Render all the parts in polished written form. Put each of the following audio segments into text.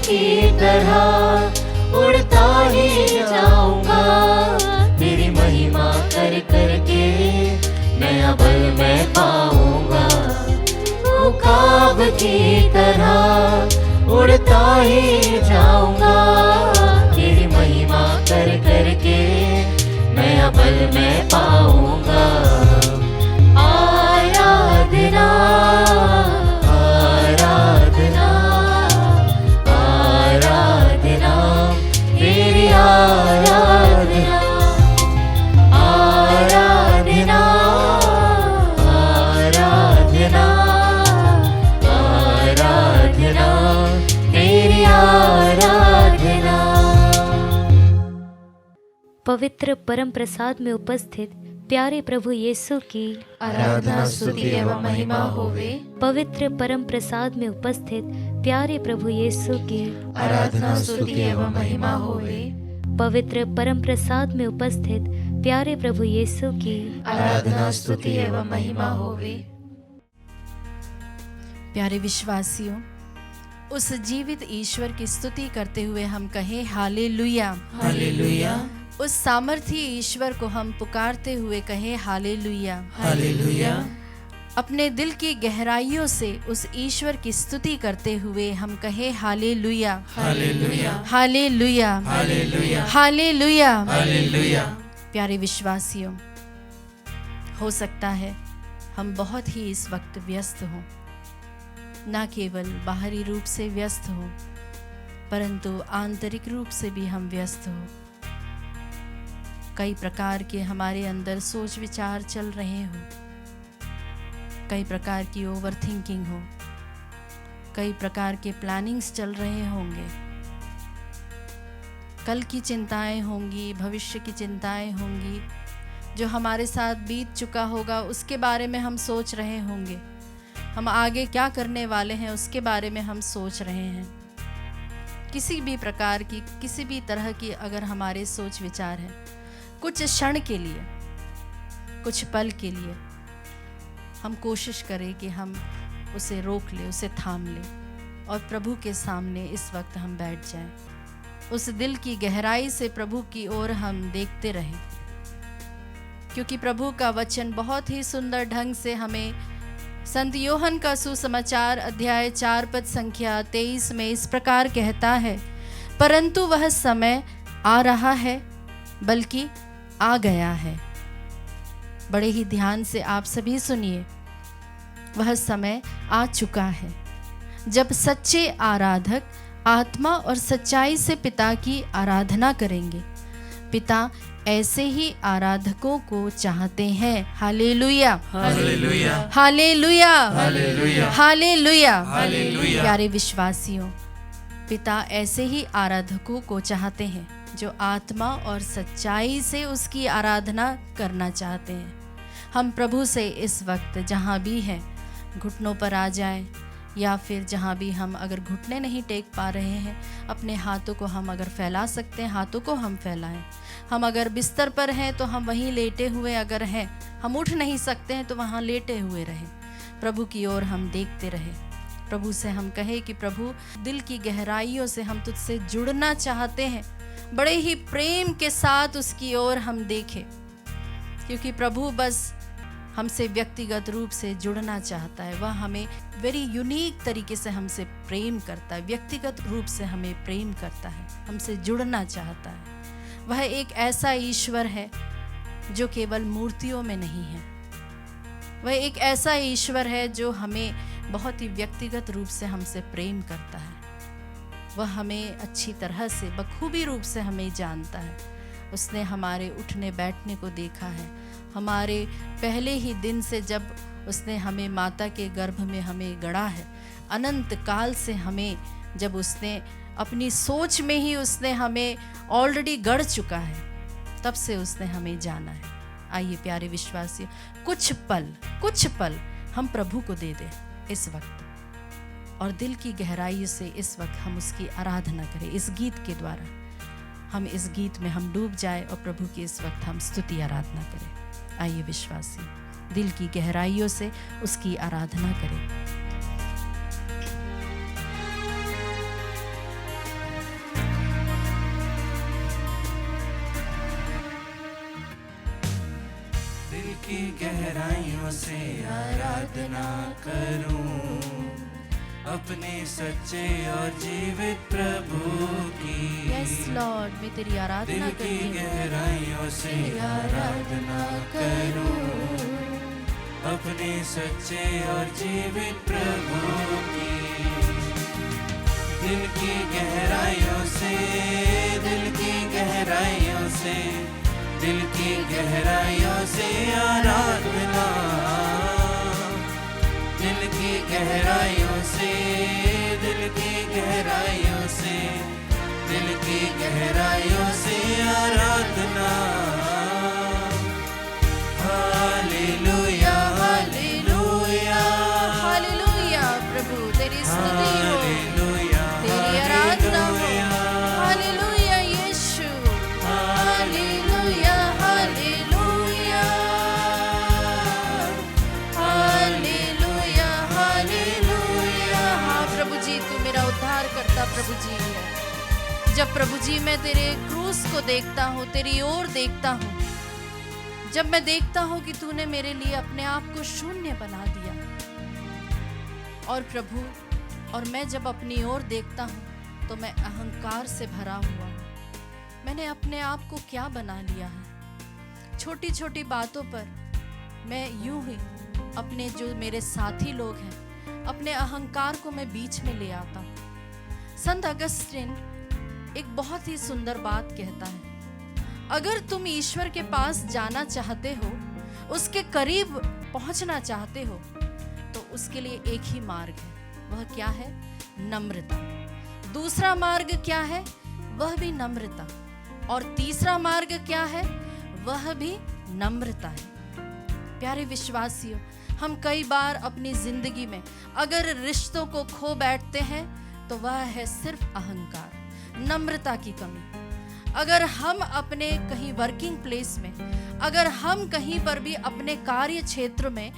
की तरह उड़ता ही जाऊंगा, तेरी महिमा कर करके नया बल मैं पाऊंगा। उकाब की तरह उड़ता ही जाऊंगा, तेरी महिमा कर करके नया बल मैं पाऊंगा। आराधना आराधना आराधना तेरी आराधना आराधना आराधना आराधना तेरी आराधना। पवित्र परम प्रसाद में उपस्थित प्यारे प्रभु यीशु की आराधना स्तुति एवं महिमा होवे। पवित्र परम प्रसाद में उपस्थित प्यारे प्रभु यीशु की आराधना स्तुति एवं महिमा होवे। पवित्र परम प्रसाद में उपस्थित प्यारे प्रभु यीशु की आराधना स्तुति एवं महिमा होवे। प्यारे विश्वासियों, उस जीवित ईश्वर की स्तुति करते हुए हम कहें हालेलुया हालेलुया उस सामर्थी ईश्वर को हम पुकारते हुए कहें हालेलुया हालेलुया। अपने दिल की गहराइयों से उस ईश्वर की स्तुति करते हुए हम कहें हालेलुया हालेलुया हालेलुया हालेलुया हालेलुया। हालेलुया। प्यारे विश्वासियों, हो सकता है हम बहुत ही इस वक्त व्यस्त हों, ना केवल बाहरी रूप से व्यस्त हों परंतु आंतरिक रूप से भी हम व्यस्त हों। कई प्रकार के हमारे अंदर सोच विचार चल रहे हो, कई प्रकार की ओवर थिंकिंग हो, कई प्रकार के प्लानिंग्स चल रहे होंगे, कल की चिंताएं होंगी, भविष्य की चिंताएं होंगी, जो हमारे साथ बीत चुका होगा उसके बारे में हम सोच रहे होंगे, हम आगे क्या करने वाले हैं उसके बारे में हम सोच रहे हैं। किसी भी प्रकार की, किसी भी तरह की अगर हमारे सोच विचार है, कुछ क्षण के लिए, कुछ पल के लिए हम कोशिश करें कि हम उसे रोक लें, उसे थाम लें और प्रभु के सामने इस वक्त हम बैठ जाएं। उस दिल की गहराई से प्रभु की ओर हम देखते रहें, क्योंकि प्रभु का वचन बहुत ही सुंदर ढंग से हमें संत योहन का सुसमाचार अध्याय 4 पद संख्या 23 में इस प्रकार कहता है, परंतु वह समय आ रहा है, बल्कि आ गया है। बड़े ही ध्यान से आप सभी सुनिए, वह समय आ चुका है जब सच्चे आराधक आत्मा और सच्चाई से पिता की आराधना करेंगे। पिता ऐसे ही आराधकों को चाहते हैं। हालेलुया हालेलुया हालेलुया हालेलुया हालेलुया। हालेलुया। प्यारे विश्वासियों, पिता ऐसे ही आराधकों को चाहते हैं जो आत्मा और सच्चाई से उसकी आराधना करना चाहते हैं। हम प्रभु से इस वक्त जहाँ भी हैं घुटनों पर आ जाएं, या फिर जहाँ भी हम अगर घुटने नहीं टेक पा रहे हैं, अपने हाथों को हम अगर फैला सकते हैं, हाथों को हम फैलाएं। हम अगर बिस्तर पर हैं तो हम वहीं लेटे हुए अगर हैं, हम उठ नहीं सकते हैं तो वहाँ लेटे हुए रहें, प्रभु की ओर हम देखते रहें। प्रभु से हम कहें कि प्रभु, दिल की गहराइयों से हम तुझसे जुड़ना चाहते हैं, बड़े ही प्रेम के साथ उसकी ओर हम देखें, क्योंकि प्रभु बस हमसे व्यक्तिगत रूप से जुड़ना चाहता है। वह हमें वेरी यूनिक तरीके से हमसे प्रेम करता है, व्यक्तिगत रूप से हमें प्रेम करता है, हमसे जुड़ना चाहता है। वह एक ऐसा ईश्वर है जो केवल मूर्तियों में नहीं है। वह एक ऐसा ईश्वर है जो हमें बहुत ही व्यक्तिगत रूप से हमसे प्रेम करता है। वह हमें अच्छी तरह से, बखूबी रूप से हमें जानता है। उसने हमारे उठने बैठने को देखा है, हमारे पहले ही दिन से जब उसने हमें माता के गर्भ में हमें गढ़ा है, अनंत काल से हमें जब उसने अपनी सोच में ही उसने हमें ऑलरेडी गढ़ चुका है, तब से उसने हमें जाना है। आइए प्यारे विश्वासी, कुछ पल हम प्रभु को दे दें इस वक्त, और दिल की गहराई से इस वक्त हम उसकी आराधना करें। इस गीत के द्वारा हम इस गीत में हम डूब जाए और प्रभु की इस वक्त हम स्तुति आराधना करें। आइए विश्वासी, दिल की गहराइयों से उसकी आराधना करें। गहराइयों से आराधना करूं, अपने सच्चे और जीवित प्रभु की। यस लॉर्ड, मैं तेरी आराधना दिल की करती हूँ। गहराइयों से आराधना करूं, अपने सच्चे और जीवित प्रभु की। दिल की गहराइयों से, दिल की गहराइयों से, दिल की गहराइयों से आराधना, दिल की गहराइयों से, दिल की गहराइयों से, दिल की गहराइयों से आराधना। हालेलुया, हालेलुया, हालेलुया प्रभु, तेरी स्तुति हो, हालेलुया, तेरी आराधना हो। हालेलुया यीशु, हालेलुया, हालेलुया, हालेलुया, हालेलुया। हाँ प्रभु जी, तू मेरा उद्धार करता प्रभु जी है। जब प्रभु जी मैं तेरे क्रूस को देखता हूँ, तेरी ओर देखता हूँ, जब मैं देखता हूँ कि तूने मेरे लिए अपने आप को शून्य बना दिया, और प्रभु, और मैं जब अपनी ओर देखता हूँ तो मैं अहंकार से भरा हुआ हूँ। मैंने अपने आप को क्या बना लिया है। छोटी छोटी बातों पर मैं यूं ही अपने जो मेरे साथी लोग हैं, अपने अहंकार को मैं बीच में ले आता हूँ। संत अगस्तिन एक बहुत ही सुंदर बात कहता है, अगर तुम ईश्वर के पास जाना चाहते हो, उसके करीब पहुंचना चाहते हो, तो उसके लिए एक ही मार्ग है। वह क्या है? नम्रता। दूसरा मार्ग क्या है? वह भी नम्रता। और तीसरा मार्ग क्या है? वह भी नम्रता है। प्यारे विश्वासियों, हम कई बार अपनी जिंदगी में अगर रिश्तों को खो बैठते हैं तो वह है सिर्फ अहंकार, नम्रता की कमी। अगर हम अपने कहीं वर्किंग प्लेस में, अगर हम कहीं पर भी अपने कार्य क्षेत्र में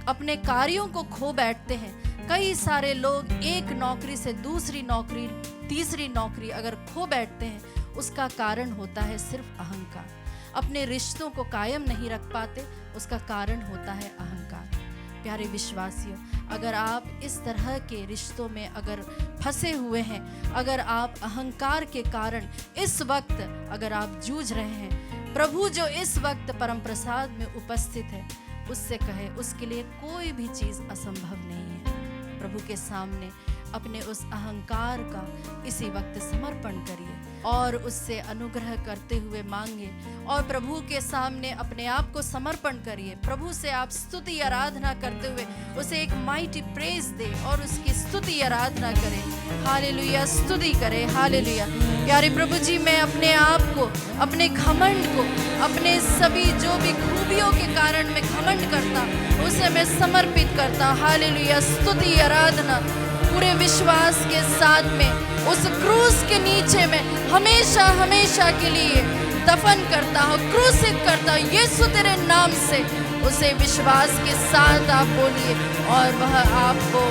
अपने कार्यों को खो बैठते हैं, कई सारे लोग एक नौकरी से दूसरी नौकरी, तीसरी नौकरी अगर खो बैठते हैं, उसका कारण होता है सिर्फ अहंकार। अपने रिश्तों को कायम नहीं रख पाते, उसका कारण होता है अहंकार। प्यारे विश्वासियों, अगर आप इस तरह के रिश्तों में अगर फंसे हुए हैं, अगर आप अहंकार के कारण इस वक्त अगर आप जूझ रहे हैं, प्रभु जो इस वक्त परम प्रसाद में उपस्थित है, उससे कहे उसके लिए कोई भी चीज़ असंभव नहीं है। प्रभु के सामने अपने उस अहंकार का इसी वक्त समर्पण करिए और उससे अनुग्रह करते हुए मांगे, और प्रभु के सामने अपने आप को समर्पण करिए। प्रभु से आप स्तुति आराधना करते हुए उसे एक माइटी प्रेज दे और उसकी स्तुति आराधना करें। हालेलुया, स्तुति करें। हालेलुया। प्यारे प्रभु जी, मैं अपने आप को, अपने घमंड को, अपने सभी जो भी खूबियों के कारण मैं घमंड करता, उसे मैं समर्पित करता। हालेलुया, स्तुति आराधना पूरे विश्वास के साथ में उस क्रूस के नीचे में हमेशा हमेशा के लिए दफन करता हूँ, क्रूसित करता हूँ यीशु तेरे नाम से। उसे विश्वास के साथ आप बोलिए और वह आपको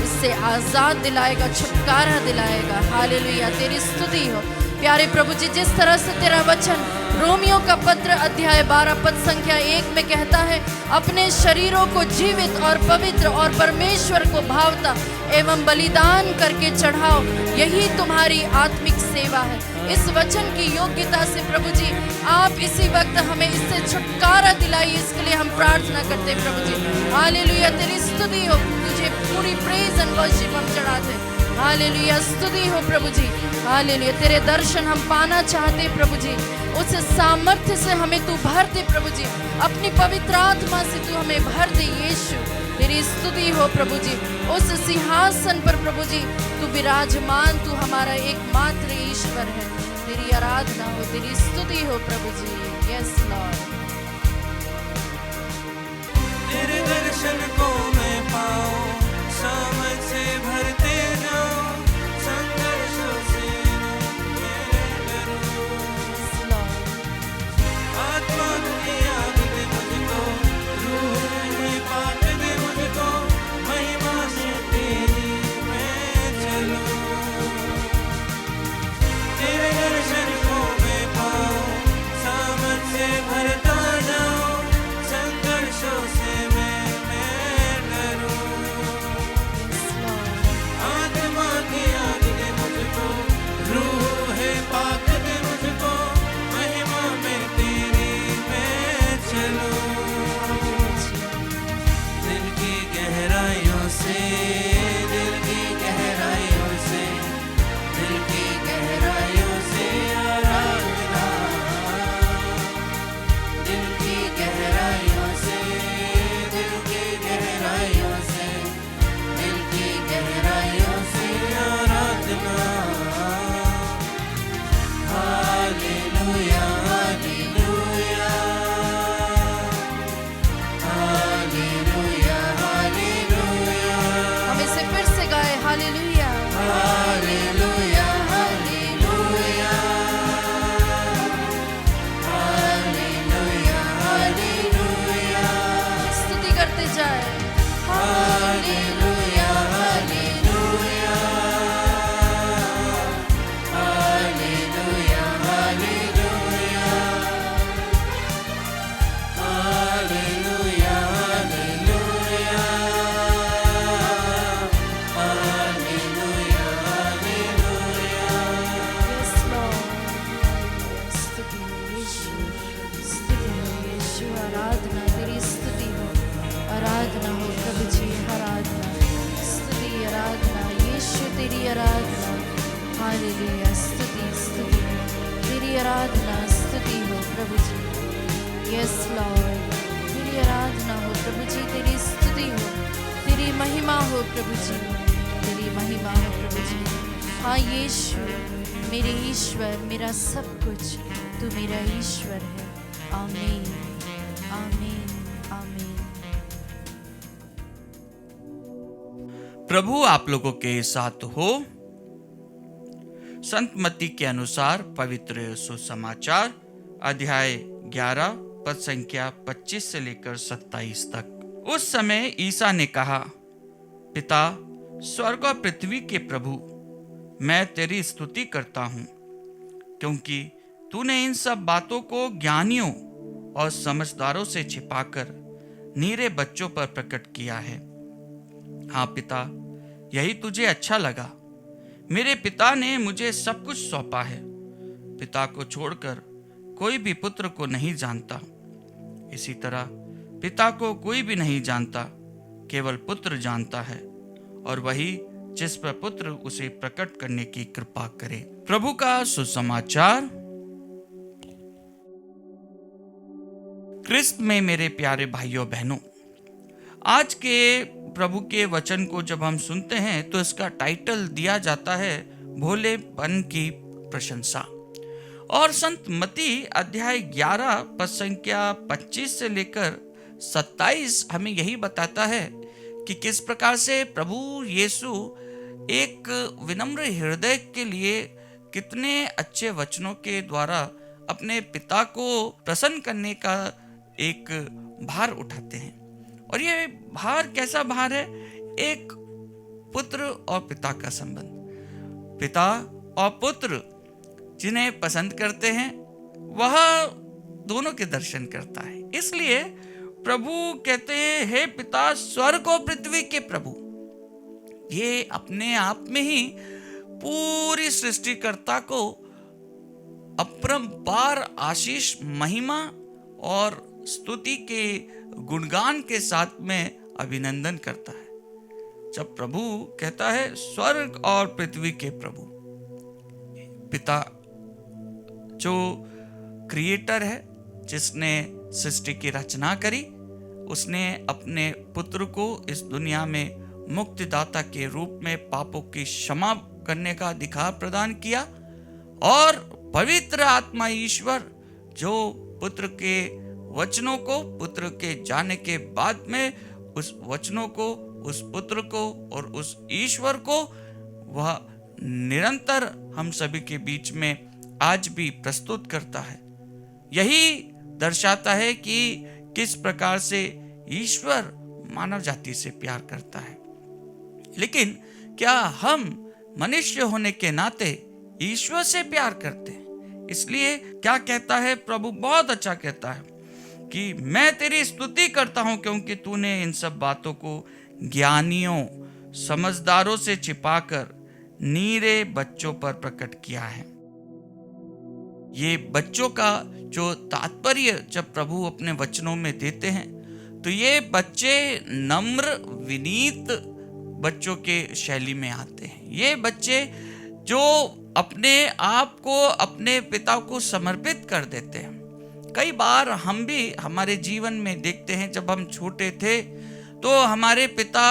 इससे आजाद दिलाएगा, छुटकारा दिलाएगा। हालेलुया, तेरी स्तुति हो। प्यारे प्रभु जी, जिस तरह से तेरा वचन रोमियो का पत्र अध्याय 12 पद संख्या 1 में कहता है, अपने शरीरों को जीवित और पवित्र और परमेश्वर को भावता एवं बलिदान करके चढ़ाओ, यही तुम्हारी आत्मिक सेवा है। इस वचन की योग्यता से प्रभु जी आप इसी वक्त हमें इससे छुटकारा दिलाइए, इसके लिए हम प्रार्थना करते हैं प्रभु जी। हालेलुया, तेरी स्तुति हो, तुझे पूरी प्रेज एंड वर्शिप हम चढ़ाते हैं। हालेलुया, स्तुति हो प्रभु जी। हालेलुया, तेरे दर्शन हम पाना चाहते प्रभु जी। उस सामर्थ्य से हमें तू भर दे प्रभु जी, अपनी पवित्र आत्मा से तू हमें भर दे यीशु। तेरी स्तुति हो प्रभु जी। उस सिंहासन पर प्रभु जी तू विराजमान, तू हमारा एकमात्र ईश्वर है। तेरी आराधना हो, तेरी स्तुति हो प्रभु जी। Yes Lord. तेरे दर्शन को मैं पाऊं, समझ से भरते जाऊं, संघर्षों से मैं डरूं। आत्मा की आग दे मुझको, रूह में पाक दे मुझको, महिमा से तेरी मैं चलूं। तेरे दर्शन को मैं पाऊं, समझ से भरता जाऊं, संघर्षों से मैं जाए। हालेलुया हालेलुया हालेलुया हालेलुया हालेलुया हालेलुया हालेलुया हालेलुया। यस लॉर्ड, स्तुति हो यीशु, स्तुति हो यीशु, आराधना तेरी स्तुति हो, आराधना हो प्रभु जी, आराधना स्तुति आराधना यीशु तेरी आराधना। हालेलुया स्तुति स्तुति तेरी आराधना स्तुति हो प्रभु जी। यस लॉर्ड, तेरी आराधना हो प्रभु जी, तेरी स्तुति हो, तेरी महिमा हो प्रभु जी, तेरी महिमा हो प्रभु जी। हाँ यीशु मेरे ईश्वर, मेरा सब कुछ, तू मेरा ईश्वर है। आमीन आमीन आमीन। प्रभु आप लोगों के साथ हो। संत मत्ती के अनुसार पवित्र सुसमाचार अध्याय 11 पद संख्या 25 से लेकर 27 तक। उस समय ईसा ने कहा, पिता स्वर्ग और पृथ्वी के प्रभु, मैं तेरी स्तुति करता हूँ, क्योंकि तूने इन सब बातों को ज्ञानियों और समझदारों से छिपाकर नीरे बच्चों पर प्रकट किया है। हाँ पिता, यही तुझे अच्छा लगा। मेरे पिता ने मुझे सब कुछ सौंपा है। पिता को छोड़कर कोई भी पुत्र को नहीं जानता, इसी तरह पिता को कोई भी नहीं जानता, केवल पुत्र जानता है, और वही जिस पर पुत्र उसे प्रकट करने की कृपा करे। प्रभु का सुसमाचार। क्रिस्त में मेरे प्यारे भाइयों बहनों, आज के प्रभु के वचन को जब हम सुनते हैं तो इसका टाइटल दिया जाता है भोलेपन की प्रशंसा। और संत मत्ती अध्याय 11 पद संख्या 25 से लेकर 27 हमें यही बताता है कि किस प्रकार से प्रभु यीशु एक विनम्र हृदय के लिए कितने अच्छे वचनों के द्वारा अपने पिता को प्रसन्न करने का एक भार उठाते हैं। और ये भार कैसा भार है? एक पुत्र और पिता का संबंध। पिता और पुत्र जिन्हें पसंद करते हैं वह दोनों के दर्शन करता है। इसलिए प्रभु कहते हैं, हे पिता स्वर्ग और पृथ्वी के प्रभु। ये अपने आप में ही पूरी सृष्टिकर्ता को अपरंपार आशीष, महिमा और स्तुति के गुणगान के साथ में अभिनंदन करता है। जब प्रभु कहता है स्वर्ग और पृथ्वी के प्रभु, पिता जो क्रिएटर है, जिसने सृष्टि की रचना करी, उसने अपने पुत्र को इस दुनिया में मुक्तिदाता के रूप में पापों की क्षमा करने का अधिकार प्रदान किया। और पवित्र आत्मा ईश्वर जो पुत्र के वचनों को, पुत्र के जाने के बाद में उस वचनों को, उस पुत्र को और उस ईश्वर को वह निरंतर हम सभी के बीच में आज भी प्रस्तुत करता है। यही दर्शाता है कि किस प्रकार से ईश्वर मानव जाति से प्यार करता है। लेकिन क्या हम मनुष्य होने के नाते ईश्वर से प्यार करते हैं? इसलिए क्या कहता है प्रभु? बहुत अच्छा कहता है कि मैं तेरी स्तुति करता हूं, क्योंकि तूने इन सब बातों को ज्ञानियों, समझदारों से छिपाकर नीरे बच्चों पर प्रकट किया है। ये बच्चों का जो तात्पर्य जब प्रभु अपने वचनों में देते हैं, तो ये बच्चे नम्र, विनीत बच्चों के शैली में आते हैं। ये बच्चे जो अपने आप को अपने पिता को समर्पित कर देते हैं। कई बार हम भी हमारे जीवन में देखते हैं, जब हम छोटे थे तो हमारे पिता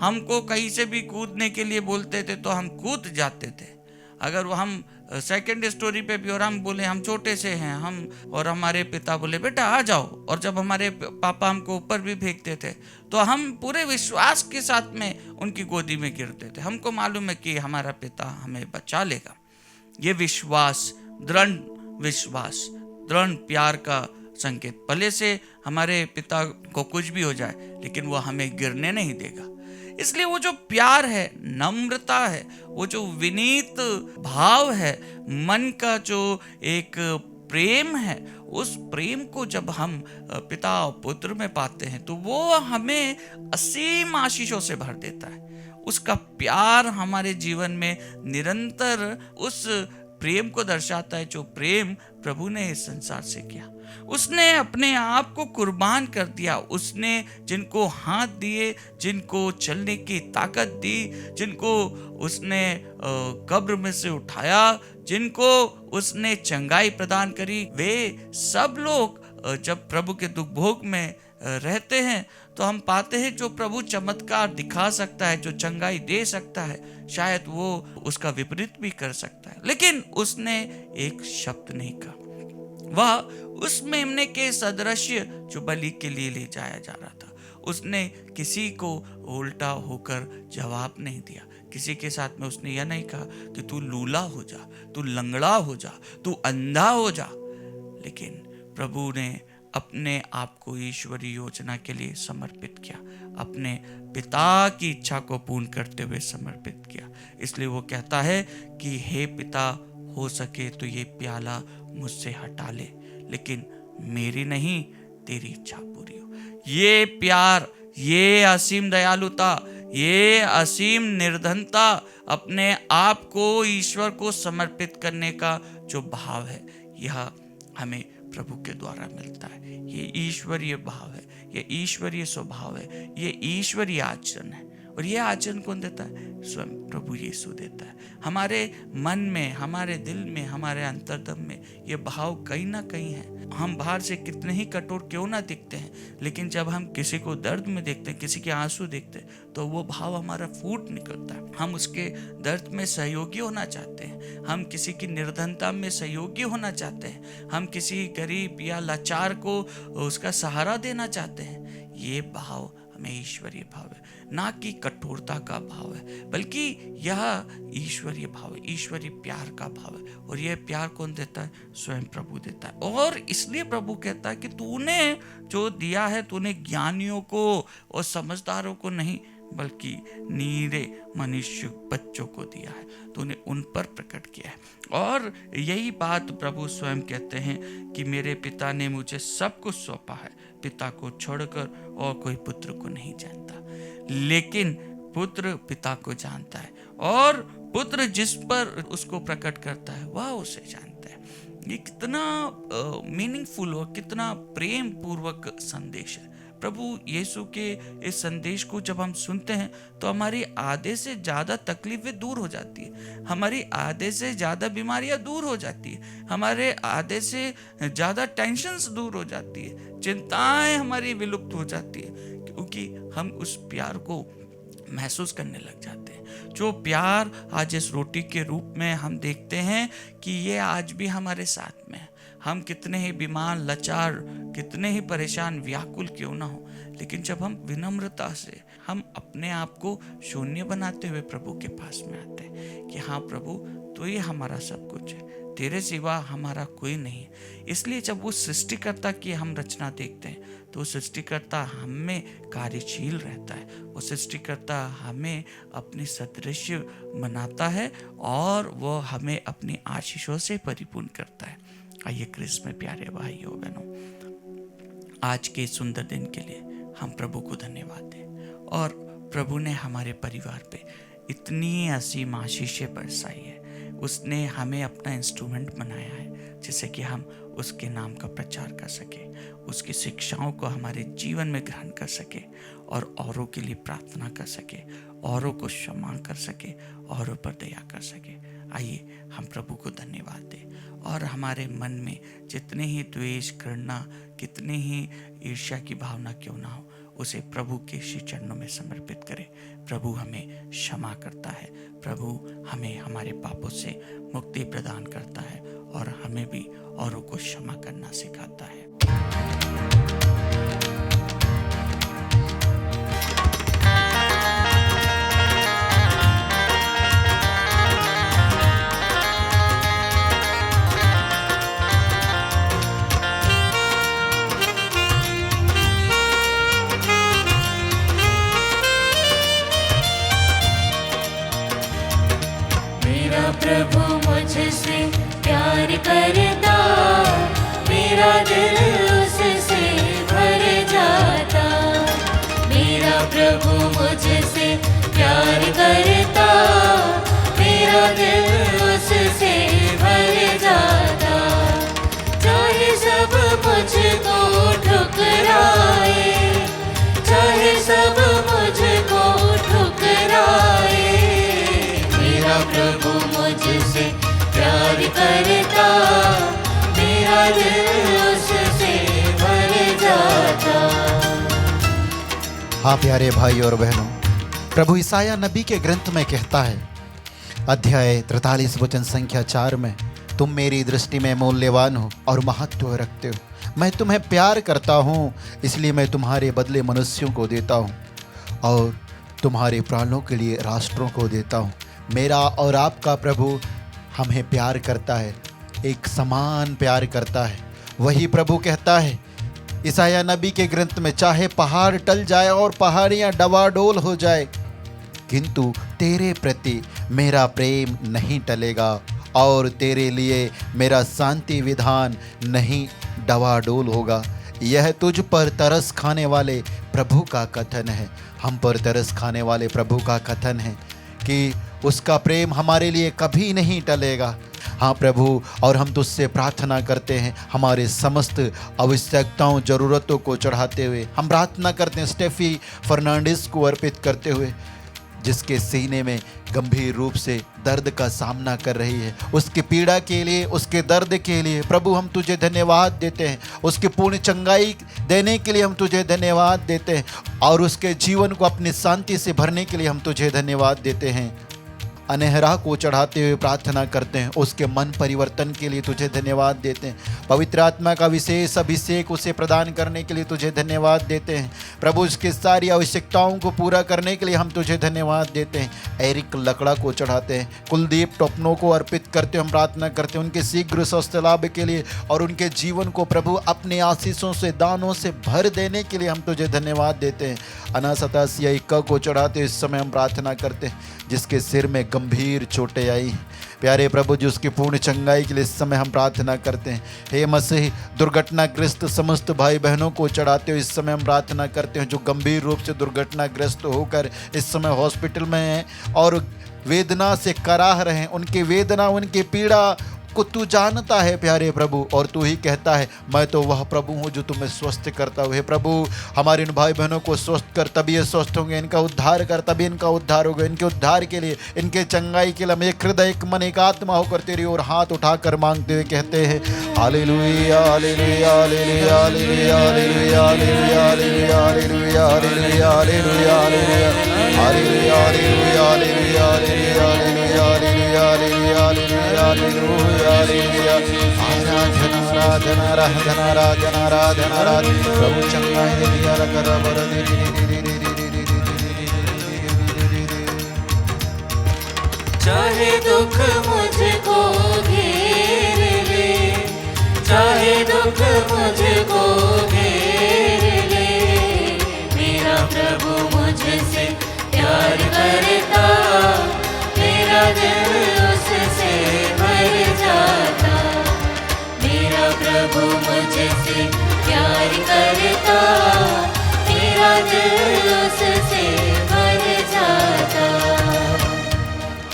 हमको कहीं से भी कूदने के लिए बोलते थे तो हम कूद जाते थे। अगर हम सेकंड स्टोरी पे भी और हम बोले हम छोटे से हैं हम, और हमारे पिता बोले बेटा आ जाओ, और जब हमारे पापा हमको ऊपर भी फेंकते थे तो हम पूरे विश्वास के साथ में उनकी गोदी में गिरते थे। हमको मालूम है कि हमारा पिता हमें बचा लेगा। ये विश्वास, दृढ़ विश्वास, दृढ़ प्यार का संकेत। भले से हमारे पिता को कुछ भी हो जाए, लेकिन वो हमें गिरने नहीं देगा। इसलिए वो जो प्यार है, नम्रता है, वो जो विनीत भाव है, मन का जो एक प्रेम है, उस प्रेम को जब हम पिता और पुत्र में पाते हैं तो वो हमें असीम आशीषों से भर देता है। उसका प्यार हमारे जीवन में निरंतर उस प्रेम को दर्शाता है जो प्रेम प्रभु ने इस संसार से किया। उसने अपने आप को कुर्बान कर दिया। उसने जिनको हाथ दिए, जिनको चलने की ताकत दी, जिनको उसने कब्र में से उठाया, जिनको उसने चंगाई प्रदान करी, वे सब लोग जब प्रभु के दुख भोग में रहते हैं तो हम पाते हैं जो प्रभु चमत्कार दिखा सकता है, जो चंगाई दे सकता है, शायद वो उसका विपरीत भी कर सकता है, लेकिन उसने एक शब्द नहीं कहा। वह उस मेमने के सदृश्य जो बलि के लिए ले जाया जा रहा था, उसने किसी को उल्टा होकर जवाब नहीं दिया। किसी के साथ में उसने यह नहीं कहा कि तू लूला हो जा, तू लंगड़ा हो जा, तू अंधा हो जा, लेकिन प्रभु ने अपने आप को ईश्वरीय योजना के लिए समर्पित किया, अपने पिता की इच्छा को पूर्ण करते हुए समर्पित किया। इसलिए वो कहता है कि हे पिता, हो सके तो ये प्याला मुझसे हटा ले, लेकिन मेरी नहीं तेरी इच्छा पूरी हो। ये प्यार, ये असीम दयालुता, ये असीम निर्धनता, अपने आप को ईश्वर को समर्पित करने का जो भाव है, यह हमें प्रभु के द्वारा मिलता है। ये ईश्वरीय भाव है, ये ईश्वरीय स्वभाव है, ये ईश्वरीय आचरण है। और ये आचरण कौन देता है? स्वयं प्रभु यीशु देता है। हमारे मन में, हमारे दिल में, हमारे अंतर्दम में ये भाव कहीं ना कहीं है। हम बाहर से कितने ही कठोर क्यों ना दिखते हैं, लेकिन जब हम किसी को दर्द में देखते हैं, किसी के आंसू देखते हैं, तो वो भाव हमारा फूट निकलता है। हम उसके दर्द में सहयोगी होना चाहते हैं, हम किसी की निर्धनता में सहयोगी होना चाहते हैं, हम किसी गरीब या लाचार को उसका सहारा देना चाहते हैं। ये भाव हमें ईश्वरीय भाव है, ना कि कठोरता का भाव है, बल्कि यह ईश्वरीय भाव है, ईश्वरीय प्यार का भाव है। और यह प्यार कौन देता है? स्वयं प्रभु देता है। और इसलिए प्रभु कहता है कि तूने जो दिया है, तूने ज्ञानियों को और समझदारों को नहीं, बल्कि नीरे मनुष्य बच्चों को दिया है, तूने उन पर प्रकट किया है। और यही बात प्रभु स्वयं कहते हैं कि मेरे पिता ने मुझे सब कुछ सौंपा है, पिता को छोड़कर और कोई पुत्र को नहीं जानता, लेकिन पुत्र पिता को जानता है, और पुत्र जिस पर उसको प्रकट करता है वह उसे जानता है। ये कितना मीनिंगफुल और कितना प्रेम पूर्वक संदेश है। प्रभु यीशु के इस संदेश को जब हम सुनते हैं तो हमारी आधे से ज़्यादा तकलीफें दूर हो जाती है, हमारी आधे से ज़्यादा बीमारियां दूर हो जाती है, हमारे आधे से ज़्यादा टेंशन्स दूर हो जाती है, चिंताएं हमारी विलुप्त हो जाती है, क्योंकि हम उस प्यार को महसूस करने लग जाते हैं। जो प्यार आज इस रोटी के रूप में हम देखते हैं कि ये आज भी हमारे साथ में है। हम कितने ही बीमार, लाचार, कितने ही परेशान, व्याकुल क्यों ना हो, लेकिन जब हम विनम्रता से, हम अपने आप को शून्य बनाते हुए प्रभु के पास में आते हैं कि हाँ प्रभु, तो ये हमारा सब कुछ है, तेरे सिवा हमारा कोई नहीं है। इसलिए जब वो सृष्टिकर्ता की हम रचना देखते हैं तो वो सृष्टिकर्ता हमें कार्यशील रहता है, वो सृष्टिकर्ता हमें अपने सदृश्य बनाता है और वो हमें अपनी आशीषों से परिपूर्ण करता है। आइए क्रिस्त में प्यारे भाइयों बहनों, आज के सुंदर दिन के लिए हम प्रभु को धन्यवाद दें। और प्रभु ने हमारे परिवार पे इतनी असीम आशीषें बरसाई है, उसने हमें अपना इंस्ट्रूमेंट बनाया है जिससे कि हम उसके नाम का प्रचार कर सके, उसकी शिक्षाओं को हमारे जीवन में ग्रहण कर सके और औरों के लिए प्रार्थना कर सके, औरों को क्षमा कर सके, औरों पर दया कर सके। आइए हम प्रभु को धन्यवाद दें और हमारे मन में जितने ही द्वेष, घृणा, कितने ही ईर्ष्या की भावना क्यों ना हो, उसे प्रभु के श्री चरणों में समर्पित करें। प्रभु हमें क्षमा करता है, प्रभु हमें हमारे पापों से मुक्ति प्रदान करता है और हमें भी औरों को क्षमा करना सिखाता है। प्रभु मुझसे प्यार करता, मेरा दिल उससे भर जाता। चाहे सब मुझको ठुकराए, चाहे सब मुझको ठुकराए, मेरा प्रभु मुझसे प्यार करता, मेरा दिल उससे भर जाता। हाँ प्यारे भाई और बहनों, प्रभु ईसाया नबी के ग्रंथ में कहता है, अध्याय 43 वचन संख्या 4 में, तुम मेरी दृष्टि में मूल्यवान हो और महत्व रखते हो। मैं तुम्हें प्यार करता हूँ, इसलिए मैं तुम्हारे बदले मनुष्यों को देता हूँ और तुम्हारे प्राणों के लिए राष्ट्रों को देता हूँ। मेरा और आपका प्रभु हमें प्यार करता है, एक समान प्यार करता है। वही प्रभु कहता है ईसाया नबी के ग्रंथ में, चाहे पहाड़ टल जाए और पहाड़ियाँ डवाडोल हो जाए, किंतु तेरे प्रति मेरा प्रेम नहीं टलेगा और तेरे लिए मेरा शांति विधान नहीं डवाडोल होगा। यह तुझ पर तरस खाने वाले प्रभु का कथन है, हम पर तरस खाने वाले प्रभु का कथन है कि उसका प्रेम हमारे लिए कभी नहीं टलेगा। हाँ प्रभु, और हम तुझसे प्रार्थना करते हैं, हमारे समस्त आवश्यकताओं ज़रूरतों को चढ़ाते हुए हम प्रार्थना करते हैं स्टेफी फर्नांडिस को अर्पित करते हुए, जिसके सीने में गंभीर रूप से दर्द का सामना कर रही है। उसकी पीड़ा के लिए, उसके दर्द के लिए प्रभु हम तुझे धन्यवाद देते हैं। उसकी पूर्ण चंगाई देने के लिए हम तुझे धन्यवाद देते हैं और उसके जीवन को अपनी शांति से भरने के लिए हम तुझे धन्यवाद देते हैं। अनहरा को चढ़ाते हुए प्रार्थना करते हैं, उसके मन परिवर्तन के लिए तुझे धन्यवाद देते हैं। पवित्र आत्मा का विशेष अभिषेक उसे प्रदान करने के लिए तुझे धन्यवाद देते हैं। प्रभु उसकी सारी आवश्यकताओं को पूरा करने के लिए हम तुझे धन्यवाद देते हैं। एरिक लकड़ा को चढ़ाते हैं, कुलदीप टोपनो को अर्पित करते हम प्रार्थना करते हैं उनके शीघ्र स्वस्थ लाभ के लिए और उनके जीवन को प्रभु अपने आशीषों से, दानों से भर देने के लिए हम तुझे धन्यवाद देते हैं। अनासतासिया इक्का को चढ़ाते इस समय हम प्रार्थना करते हैं, जिसके सिर में गंभीर चोटें आई। प्यारे प्रभु जी, उसकी पूर्ण चंगाई के लिए इस समय हम प्रार्थना करते हैं। हे मसीह, दुर्घटनाग्रस्त समस्त भाई बहनों को चढ़ाते हो इस समय हम प्रार्थना करते हैं, जो गंभीर रूप से दुर्घटनाग्रस्त होकर इस समय हॉस्पिटल में हैं और वेदना से कराह रहे हैं। उनकी वेदना, उनकी पीड़ा को तू जानता है प्यारे प्रभु, और तू ही कहता है मैं तो वह प्रभु हूँ जो तुम्हें स्वस्थ करता हूँ। हे प्रभु, हमारे इन भाई बहनों को स्वस्थ कर, तभी ये स्वस्थ होंगे। इनका उद्धार कर, तभी इनका उद्धार होगा। इनके उद्धार के लिए, इनके चंगाई के लिए हम एक हृदय, एक मन, एक आत्मा होकर तेरी ओर हाथ उठाकर मांगते हुए कहते हैं हालेलुया, हालेलुया, हालेलुया, हालेलुया, हालेलुया, हालेलुया, हालेलुया, हालेलुया, हालेलुया, हालेलुया, हालेलुया, हालेलुया, हालेलुया, हालेलुया, हालेलुया, हालेलुया, हालेलुया, हालेलुया। आराधना, आराधना, आराधना, आराधना, आराधना, आराधना। प्रभु चंगाई दे दिया कर बर दे दे दे दे दे। चाहे दुख मुझको घेर ले, चाहे दुख मुझको घेर ले, मेरा प्रभु मुझसे प्यार करता, मेरा दिल उससे भर जाता। मेरा प्रभु मुझसे प्यार करता, मेरा दिल उससे भर जाता।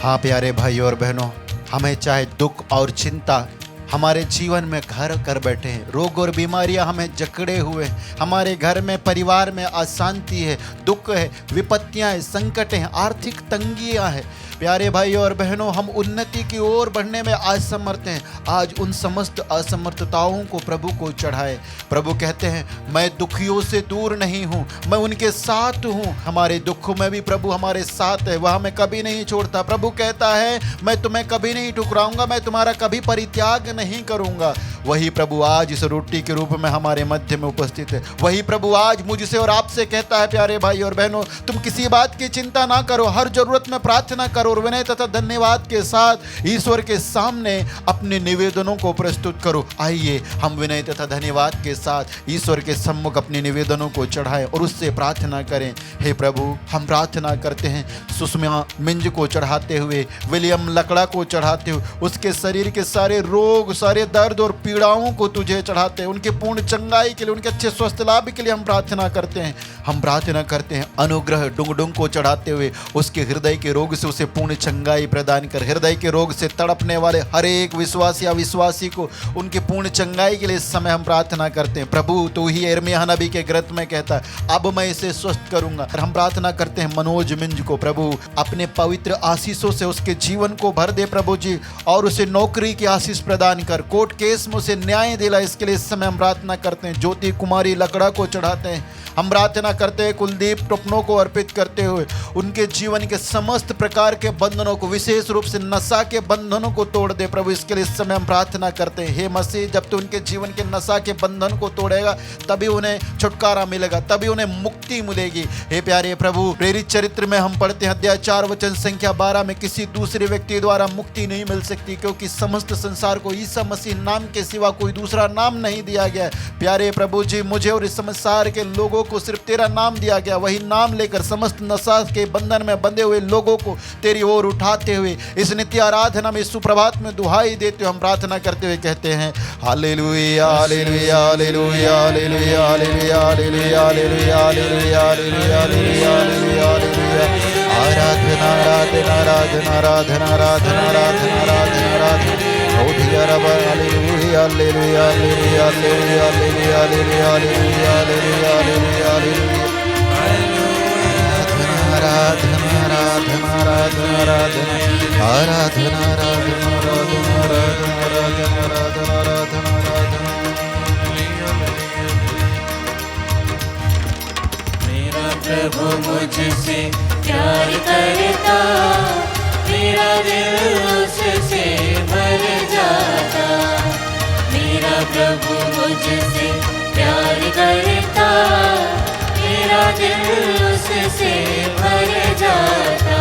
हाँ प्यारे भाई और बहनों, हमें चाहे दुख और चिंता हमारे जीवन में घर कर बैठे हैं, रोग और बीमारियां हमें जकड़े हुए हैं, हमारे घर में, परिवार में अशांति है, दुख है, विपत्तियां हैं, संकट हैं, आर्थिक तंगियां हैं। प्यारे भाई और बहनों, हम उन्नति की ओर बढ़ने में असमर्थ हैं। आज उन समस्त असमर्थताओं को प्रभु को चढ़ाए। प्रभु कहते हैं मैं दुखियों से दूर नहीं हूँ, मैं उनके साथ हूँ। हमारे दुखों में भी प्रभु हमारे साथ है, वह हमें कभी नहीं छोड़ता। प्रभु कहता है मैं तुम्हें कभी नहीं ठुकराऊंगा, मैं तुम्हारा कभी परित्याग नहीं करूँगा। वही प्रभु आज इस रोटी के रूप में हमारे मध्य में उपस्थित है। वही प्रभु आज मुझसे और आपसे कहता है प्यारे भाई और बहनों, तुम किसी बात की चिंता ना करो, हर जरूरत में प्रार्थना करो और विनय तथा धन्यवाद के साथ ईश्वर के सामने अपने निवेदनों को प्रस्तुत करो। आइए हम विनय तथा धन्यवाद के साथ ईश्वर के सम्मुख अपने निवेदनों को चढ़ाएं और उससे प्रार्थना करें। हे प्रभु, हम प्रार्थना करते हैं सुषमा मिंज को चढ़ाते हुए, विलियम लकड़ा को चढ़ाते हुए, उसके शरीर के सारे रोग रोग, सारे दर्द और पीड़ाओं को तुझे चढ़ाते हैं। उनके पूर्ण चंगाई के लिए, उनके अच्छे स्वस्थ लाभ के लिए हम प्रार्थना करते हैं। हम प्रार्थना करते हैं अनुग्रह डुंगडुंग को चढ़ाते हुए उसके हृदय के रोग से उसे पूर्ण चंगाई प्रदान कर। हृदय के रोग से तड़पने वाले हर एक विश्वासी अविश्वासी को उनके पूर्ण चंगाई के लिए इस समय हम प्रार्थना करते हैं। प्रभु तू ही यिर्मयाह नबी के ग्रंथ में कहता है अब मैं इसे स्वस्थ करूंगा। और हम प्रार्थना करते हैं मनोज मिंज को प्रभु अपने पवित्र आशीषों से उसके जीवन को भर दे प्रभु जी, और उसे नौकरी की आशीष प्रदान कर। कोर्ट केस में उसे न्याय दिला, इसके लिए इस समय हम प्रार्थना करते हैं। ज्योति कुमारी लकड़ा को चढ़ाते हैं। हम प्रार्थना करते हैं कुलदीप टोपनों को अर्पित करते हुए उनके जीवन के समस्त प्रकार के बंधनों को, विशेष रूप से नशा के बंधनों को तोड़ दे प्रभु। इसके लिए इस समय हम प्रार्थना करते हैं हे मसीह, जब तू उनके जीवन के नशा के बंधन को तोड़ेगा तभी उन्हें छुटकारा मिलेगा, तभी उन्हें मुक्ति मिलेगी। हे प्यारे प्रभु, प्रेरित चरित्र में हम पढ़ते हैं अध्याय 4 वचन संख्या 12 में किसी दूसरे व्यक्ति द्वारा मुक्ति नहीं मिल सकती, क्योंकि समस्त संसार को ईसा मसीह नाम के सिवा कोई दूसरा नाम नहीं दिया गया है। प्यारे प्रभु जी, मुझे और इस संसार के लोगों को सिर्फ तेरा नाम दिया गया। वही नाम लेकर समस्त नशा के बंधन में बंधे हुए लोगों को तेरी ओर उठाते हुए इस नित्य आराधना में सुप्रभात में दुहाई देते हुए हम प्रार्थना करते हुए कहते हैं हालेलुया हालेलुया हालेलुया हालेलुया हालेलुया हालेलुया हालेलुया हालेलुया हालेलुया हालेलुया। आराधना आराधना आराधना आराधना आराधना आराधना आराधना आराधना हालेलुया हालेलुया हालेलुया हालेलुया हालेलुया हालेलुया हालेलुया हालेलुया हालेलुया हालेलुया। आराधना आराधना आराधना आराधना आराधना आराधना आराधना आराधना आराधना आराधना आराधना। मेरा प्रभु मुझसे प्यार करता, मेरा दिल उससे भर जाता। मेरा प्रभु मुझसे प्यार करता, मेरा दिल उससे भर जाता।